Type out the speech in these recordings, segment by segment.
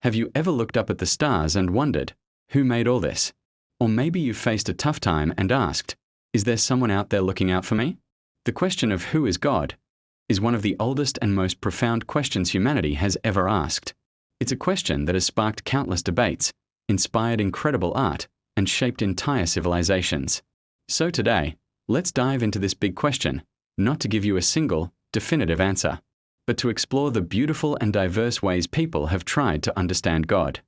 Have you ever looked up at the stars and wondered, who made all this? Or maybe you've faced a tough time and asked, is there someone out there looking out for me? The question of who is God is one of the oldest and most profound questions humanity has ever asked. It's a question that has sparked countless debates, inspired incredible art, and shaped entire civilizations. So today, let's dive into this big question, not to give you a single, definitive answer, but to explore the beautiful and diverse ways people have tried to understand God.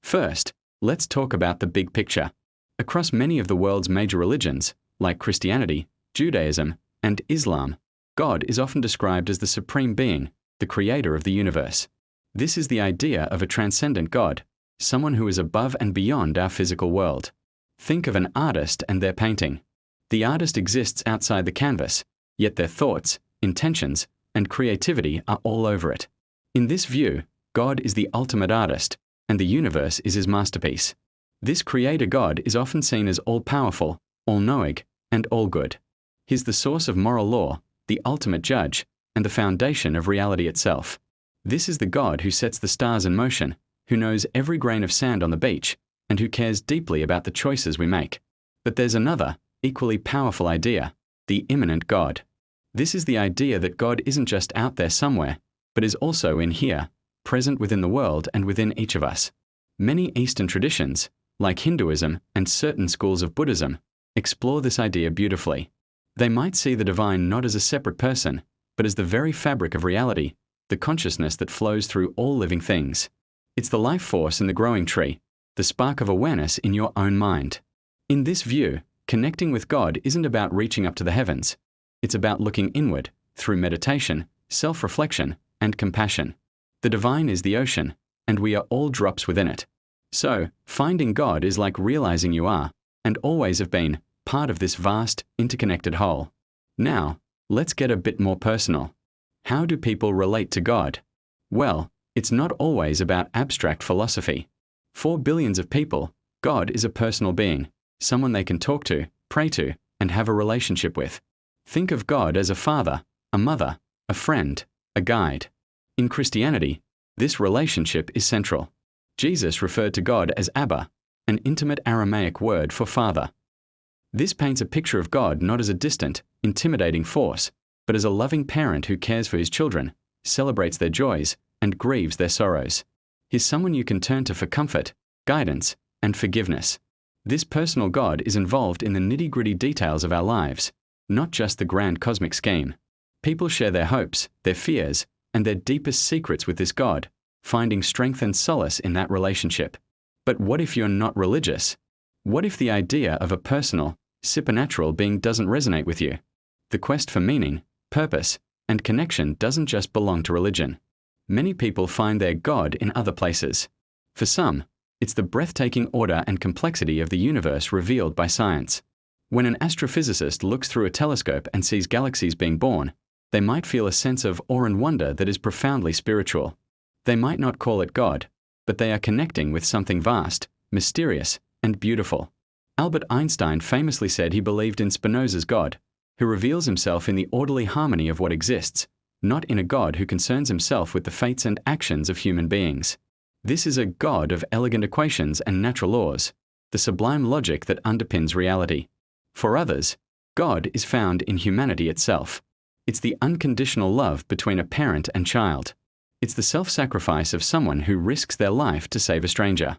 First, let's talk about the big picture. Across many of the world's major religions, like Christianity, Judaism, and Islam, God is often described as the supreme being, the creator of the universe. This is the idea of a transcendent God, someone who is above and beyond our physical world. Think of an artist and their painting. The artist exists outside the canvas, yet their thoughts, intentions, and creativity are all over it. In this view, God is the ultimate artist, and the universe is his masterpiece. This creator God is often seen as all-powerful, all-knowing, and all-good. He's the source of moral law, the ultimate judge, and the foundation of reality itself. This is the God who sets the stars in motion, who knows every grain of sand on the beach, and who cares deeply about the choices we make. But there's another, equally powerful idea, the immanent God. This is the idea that God isn't just out there somewhere, but is also in here, present within the world and within each of us. Many Eastern traditions, like Hinduism and certain schools of Buddhism, explore this idea beautifully. They might see the divine not as a separate person, but as the very fabric of reality, the consciousness that flows through all living things. It's the life force in the growing tree, the spark of awareness in your own mind. In this view, connecting with God isn't about reaching up to the heavens. It's about looking inward, through meditation, self-reflection, and compassion. The divine is the ocean, and we are all drops within it. So, finding God is like realizing you are, and always have been, part of this vast, interconnected whole. Now, let's get a bit more personal. How do people relate to God? Well, it's not always about abstract philosophy. For billions of people, God is a personal being, someone they can talk to, pray to, and have a relationship with. Think of God as a father, a mother, a friend, a guide. In Christianity, this relationship is central. Jesus referred to God as Abba, an intimate Aramaic word for father. This paints a picture of God not as a distant, intimidating force, but as a loving parent who cares for his children, celebrates their joys, and grieves their sorrows. He's someone you can turn to for comfort, guidance, and forgiveness. This personal God is involved in the nitty-gritty details of our lives, not just the grand cosmic scheme. People share their hopes, their fears, and their deepest secrets with this God, finding strength and solace in that relationship. But what if you're not religious? What if the idea of a personal, supernatural being doesn't resonate with you? The quest for meaning, purpose, and connection doesn't just belong to religion. Many people find their God in other places. For some, it's the breathtaking order and complexity of the universe revealed by science. When an astrophysicist looks through a telescope and sees galaxies being born, they might feel a sense of awe and wonder that is profoundly spiritual. They might not call it God, but they are connecting with something vast, mysterious, and beautiful. Albert Einstein famously said he believed in Spinoza's God, who reveals himself in the orderly harmony of what exists, not in a God who concerns himself with the fates and actions of human beings. This is a God of elegant equations and natural laws, the sublime logic that underpins reality. For others, God is found in humanity itself. It's the unconditional love between a parent and child. It's the self-sacrifice of someone who risks their life to save a stranger.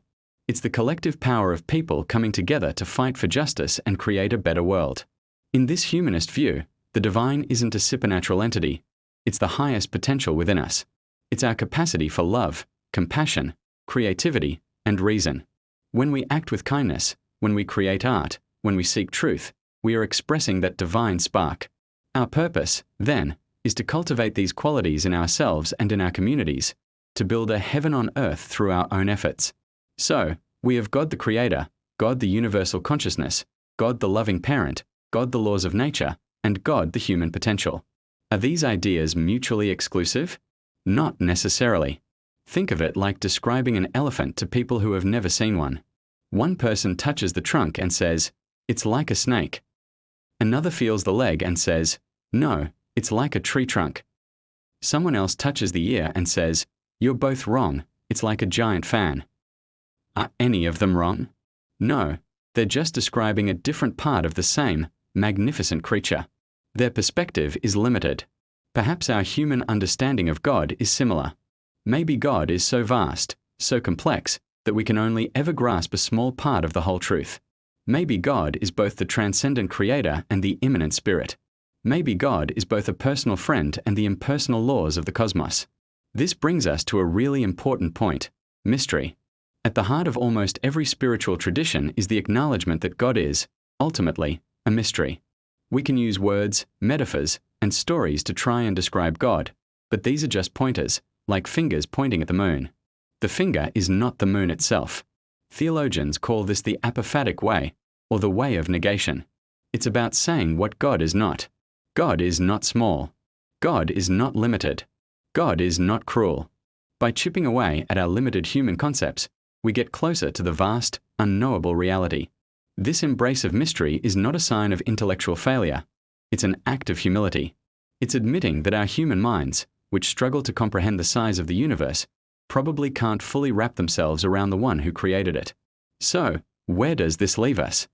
It's the collective power of people coming together to fight for justice and create a better world. In this humanist view, the divine isn't a supernatural entity. It's the highest potential within us. It's our capacity for love, compassion, creativity, and reason. When we act with kindness, when we create art, when we seek truth, we are expressing that divine spark. Our purpose, then, is to cultivate these qualities in ourselves and in our communities, to build a heaven on earth through our own efforts. So, we have God the Creator, God the universal consciousness, God the loving parent, God the laws of nature, and God the human potential. Are these ideas mutually exclusive? Not necessarily. Think of it like describing an elephant to people who have never seen one. One person touches the trunk and says, "It's like a snake." Another feels the leg and says, "No, it's like a tree trunk." Someone else touches the ear and says, "You're both wrong, It's like a giant fan. Are any of them wrong? No, they're just describing a different part of the same magnificent creature. Their perspective is limited. Perhaps our human understanding of God is similar. Maybe God is so vast, so complex, that we can only ever grasp a small part of the whole truth. Maybe God is both the transcendent creator and the immanent spirit. Maybe God is both a personal friend and the impersonal laws of the cosmos. This brings us to a really important point: mystery. At the heart of almost every spiritual tradition is the acknowledgement that God is, ultimately, a mystery. We can use words, metaphors, and stories to try and describe God, but these are just pointers, like fingers pointing at the moon. The finger is not the moon itself. Theologians call this the apophatic way, or the way of negation. It's about saying what God is not. God is not small. God is not limited. God is not cruel. By chipping away at our limited human concepts, we get closer to the vast, unknowable reality. This embrace of mystery is not a sign of intellectual failure. It's an act of humility. It's admitting that our human minds, which struggle to comprehend the size of the universe, probably can't fully wrap themselves around the one who created it. So, where does this leave us?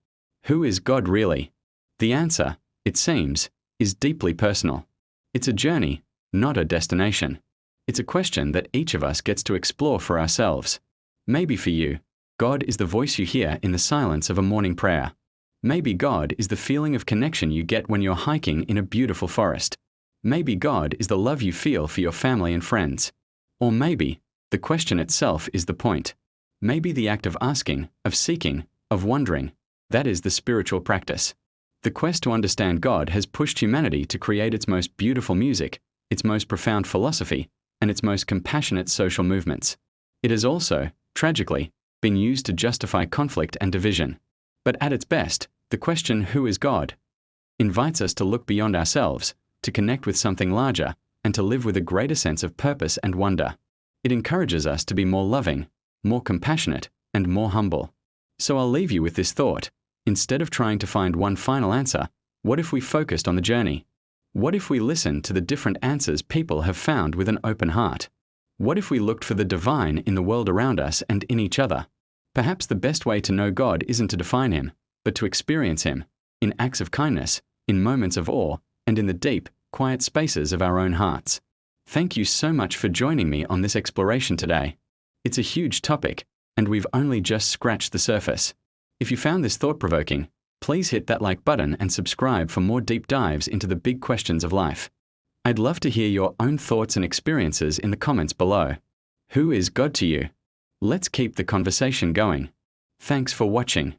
Who is God really? The answer, it seems, is deeply personal. It's a journey, not a destination. It's a question that each of us gets to explore for ourselves. Maybe for you, God is the voice you hear in the silence of a morning prayer. Maybe God is the feeling of connection you get when you're hiking in a beautiful forest. Maybe God is the love you feel for your family and friends. Or maybe the question itself is the point. Maybe the act of asking, of seeking, of wondering, that is the spiritual practice. The quest to understand God has pushed humanity to create its most beautiful music, its most profound philosophy, and its most compassionate social movements. It has also, tragically, been used to justify conflict and division. But at its best, the question, who is God, invites us to look beyond ourselves, to connect with something larger, and to live with a greater sense of purpose and wonder. It encourages us to be more loving, more compassionate, and more humble. So I'll leave you with this thought. Instead of trying to find one final answer, what if we focused on the journey? What if we listened to the different answers people have found with an open heart? What if we looked for the divine in the world around us and in each other? Perhaps the best way to know God isn't to define Him, but to experience Him, in acts of kindness, in moments of awe, and in the deep, quiet spaces of our own hearts. Thank you so much for joining me on this exploration today. It's a huge topic, and we've only just scratched the surface. If you found this thought-provoking, please hit that like button and subscribe for more deep dives into the big questions of life. I'd love to hear your own thoughts and experiences in the comments below. Who is God to you? Let's keep the conversation going. Thanks for watching.